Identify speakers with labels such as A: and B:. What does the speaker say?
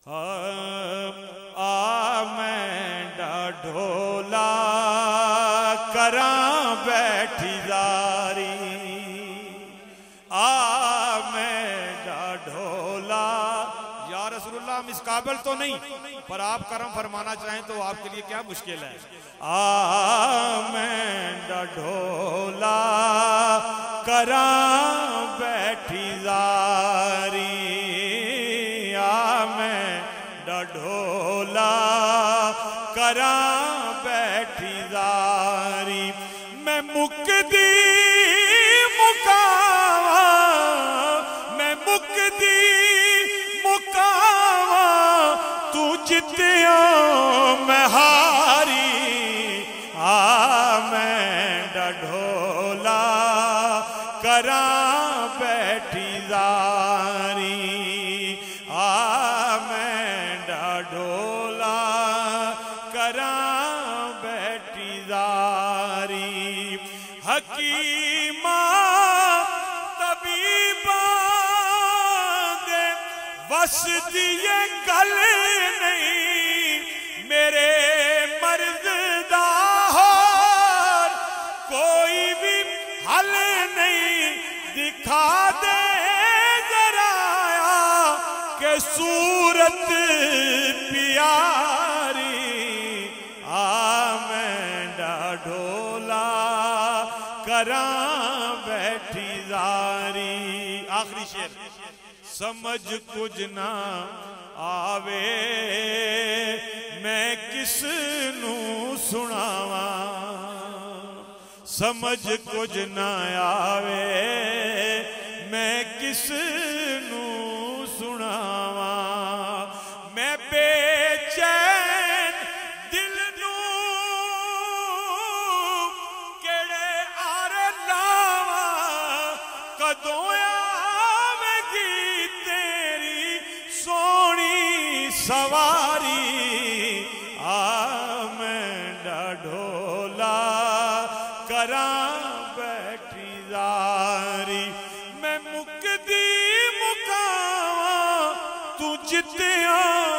A: میں ڈھولا کراں بیٹھی زاری میں ڈھولا یا رسول اللہ ہم اس قابل تو نہیں پر آپ کرم فرمانا چاہیں تو آپ کے لیے کیا مشکل ہے میں ڈھولا کراں بیٹھی زاری میں ڈھولا کراں بیٹھی زاری میں مکدی مکاواں میں مکدی مکاواں تو جتیاں میں ہاری میں ڈھولا کراں بیٹھی زاری میں ڈھولا کراں بیٹھی زاری حکیمہ طبیبہ دے وس دیے گل نہیں میرے مرد دا ہور کوئی بھی حل نہیں دکھا دے کہ صورت پیاری میں ڈھولا کراں بیٹھی زاری آخری شعر سمجھ کچھ نہ آوے میں کس نوں سناواں سمجھ کچھ نہ آوے میں کس نوں سناواں میں بے چین دل نوں کیڑے آرے لاواں کدوں آوے گی تیری سونی سواری میں ڈھولا کراں بیٹھی زاری میں مکدی مکاواں تو جتیاں